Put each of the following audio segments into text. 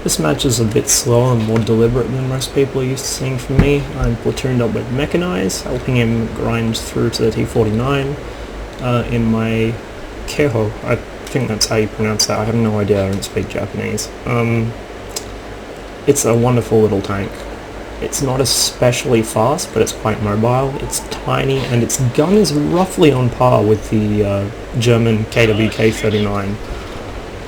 This match is a bit slower and more deliberate than most people are used to seeing from me. I'm platooned up with Mechanize, helping him grind through to the T49 in my Keho. I think that's how you pronounce that. I have no idea, I don't speak Japanese. It's a wonderful little tank. It's not especially fast, but it's quite mobile. It's tiny, and its gun is roughly on par with the German KWK-39,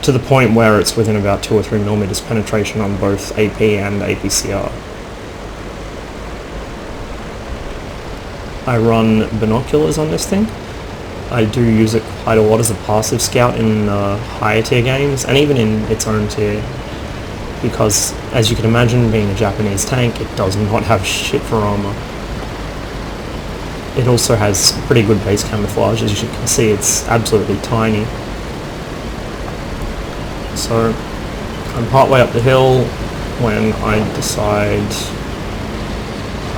to the point where it's within about 2 or 3 millimeters penetration on both AP and APCR. I run binoculars on this thing. I do use it quite a lot as a passive scout in higher tier games, and even in its own tier, because as you can imagine, being a Japanese tank, it does not have shit for armor. It also has pretty good base camouflage. As you can see, it's absolutely tiny. So I'm partway up the hill when I decide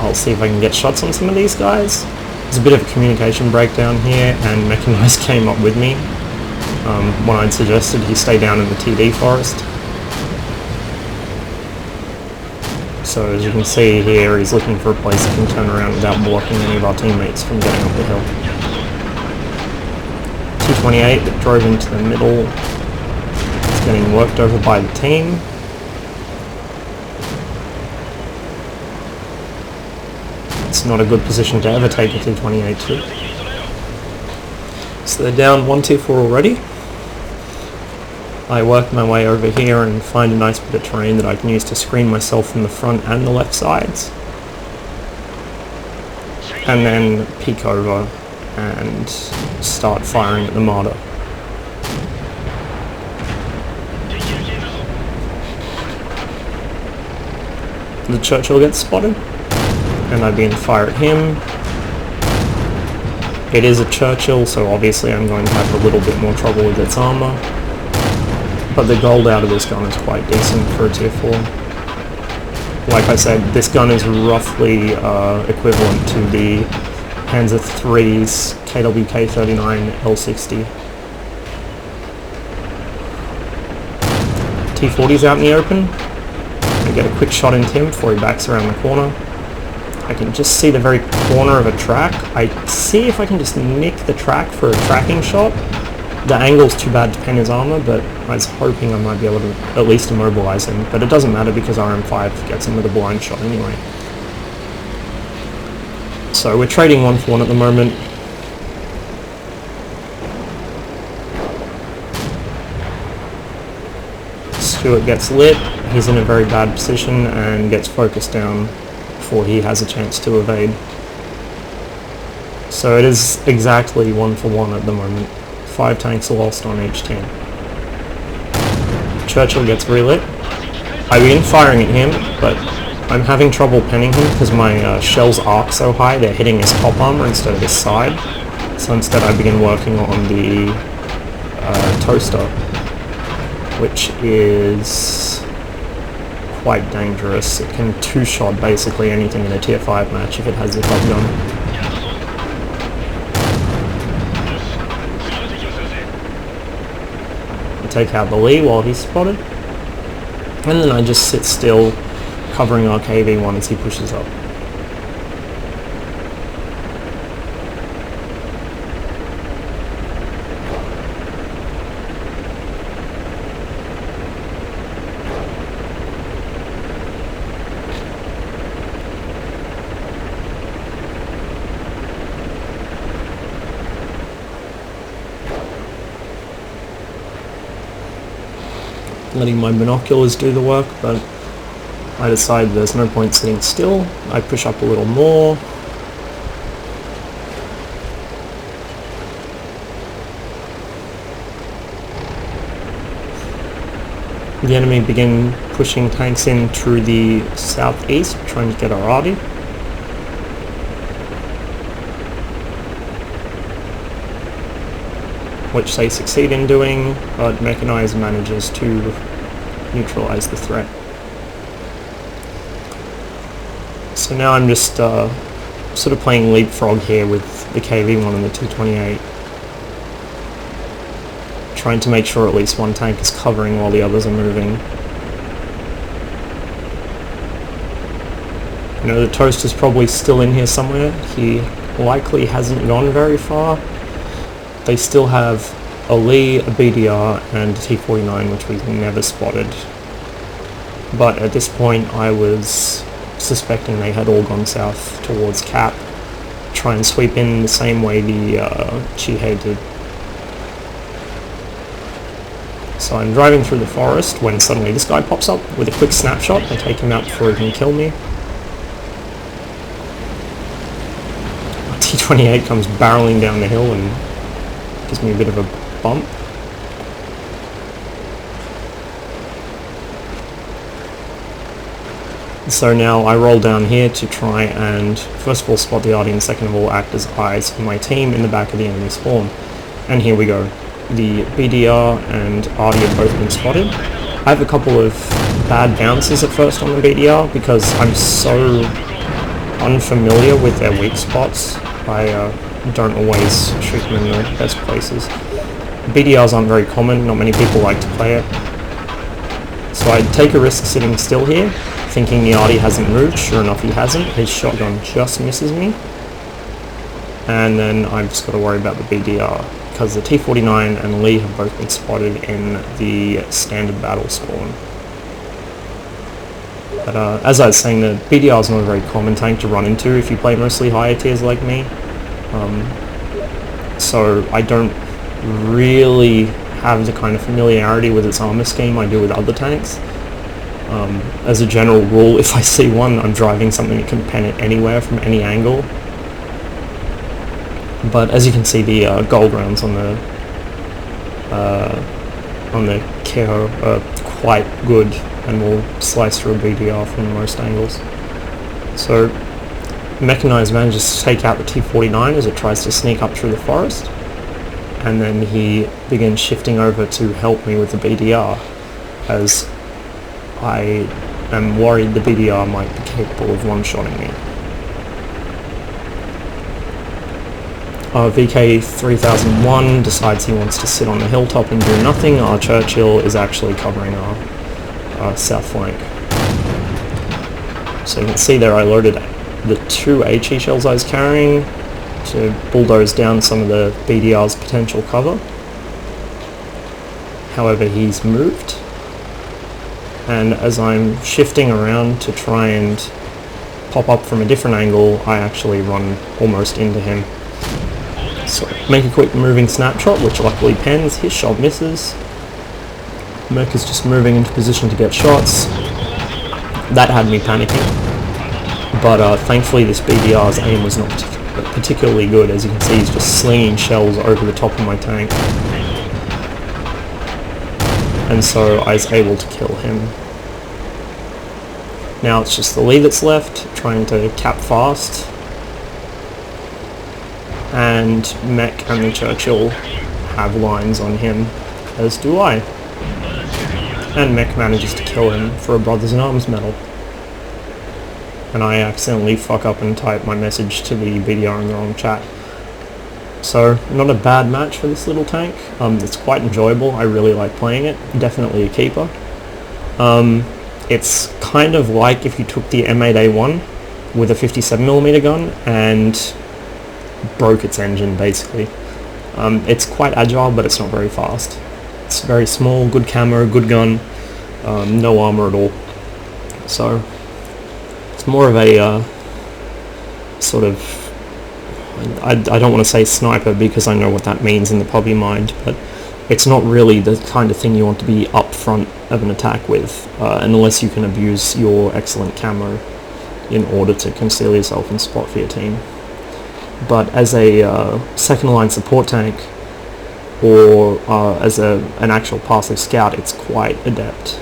I'll see if I can get shots on some of these guys. There's a bit of a communication breakdown here, and Mechanize came up with me when I'd suggested he stay down in the TD forest. So as you can see here, he's looking for a place he can turn around without blocking any of our teammates from getting up the hill. 228 that drove into the middle is getting worked over by the team. It's not a good position to ever take a 228 to. So they're down 1 tier 4 already. I work my way over here and find a nice bit of terrain that I can use to screen myself from the front and the left sides. And then peek over and start firing at the martyr. The Churchill gets spotted, and I begin to fire at him. It is a Churchill, so obviously I'm going to have a little bit more trouble with its armor. But the gold out of this gun is quite decent for a tier 4. Like I said, this gun is roughly equivalent to the Panzer III's KWK-39 L60. T-40's out in the open. I get a quick shot into him before he backs around the corner. I can just see the very corner of a track. I see if I can just nick the track for a tracking shot. The angle's too bad to pen his armor, but I was hoping I might be able to at least immobilize him, but it doesn't matter because RM5 gets him with a blind shot anyway. So we're trading 1 for 1 at the moment. Stewart gets lit, he's in a very bad position and gets focused down before he has a chance to evade. So it is exactly 1 for 1 at the moment. 5 tanks lost on each team. Churchill gets relit. I begin firing at him, but I'm having trouble penning him because my shells arc so high, they're hitting his top armor instead of his side. So instead I begin working on the toaster, which is quite dangerous. It can 2-shot basically anything in a tier 5 match if it has the top gun. Take out the Lee while he's spotted, and then I just sit still covering our KV-1 as he pushes up. Letting my binoculars do the work, but I decide there's no point sitting still. I push up a little more. The enemy begin pushing tanks in through the southeast, trying to get our arty. Which they succeed in doing, but Mechanize manages to neutralize the threat. So now I'm just sort of playing leapfrog here with the KV-1 and the 228, trying to make sure at least one tank is covering while the others are moving. You know, the toast is probably still in here somewhere. He likely hasn't gone very far. They still have a Lee, a BDR, and a T49, which we've never spotted. But at this point, I was suspecting they had all gone south towards Cap, try and sweep in the same way the Chihei did. So I'm driving through the forest when suddenly this guy pops up with a quick snapshot. I take him out before he can kill me. T28 comes barreling down the hill and gives me a bit of a bump. So now I roll down here to try and first of all spot the Artie and second of all act as eyes for my team in the back of the enemy spawn. And here we go. The BDR and Artie have both been spotted. I have a couple of bad bounces at first on the BDR because I'm so unfamiliar with their weak spots. I don't always shoot them in the best places. BDRs aren't very common, not many people like to play it. So I take a risk sitting still here, thinking the Artie hasn't moved. Sure enough, he hasn't. His shotgun just misses me. And then I've just got to worry about the BDR, because the T49 and Lee have both been spotted in the standard battle spawn. But as I was saying, the BDR is not a very common tank to run into if you play mostly higher tiers like me. So I don't really have the kind of familiarity with its armor scheme I do with other tanks. As a general rule, if I see one, I'm driving something that can pen it anywhere from any angle. But as you can see, the gold rounds on the KO are quite good and will slice through a BDR from most angles. So Mechanized manages to take out the T49 as it tries to sneak up through the forest, and then he begins shifting over to help me with the BDR, as I am worried the BDR might be capable of one-shotting me. VK3001 decides he wants to sit on the hilltop and do nothing. Our Churchill is actually covering our south flank. So you can see there I loaded the 2 HE shells I was carrying to bulldoze down some of the BDR's potential cover. However, he's moved, and as I'm shifting around to try and pop up from a different angle, I actually run almost into him. So make a quick moving snapshot, which luckily pens. His shot misses. Merc is just moving into position to get shots. That had me panicking, but thankfully this BDR's aim was not particularly good. As you can see, he's just slinging shells over the top of my tank, and so I was able to kill him. Now it's just the Lee that's left, trying to cap fast, and Mech and the Churchill have lines on him, as do I. And Mech manages to kill him for a Brothers in Arms medal. And I accidentally fuck up and type my message to the BDR in the wrong chat. So, not a bad match for this little tank. It's quite enjoyable. I really like playing it. Definitely a keeper. It's kind of like if you took the M8A1 with a 57mm gun and broke its engine, basically. It's quite agile, but it's not very fast. It's very small, good camo, good gun, no armor at all. So it's more of a sort of, I don't want to say sniper because I know what that means in the PUBG mind, but it's not really the kind of thing you want to be up front of an attack with, unless you can abuse your excellent camo in order to conceal yourself and spot for your team. But as a second line support tank, or as an actual passive scout, it's quite adept.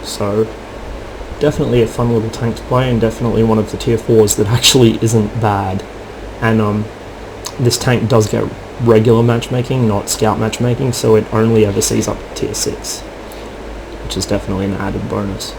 So definitely a fun little tank to play, and definitely one of the tier 4s that actually isn't bad. And this tank does get regular matchmaking, not scout matchmaking, so it only ever sees up to tier 6, which is definitely an added bonus.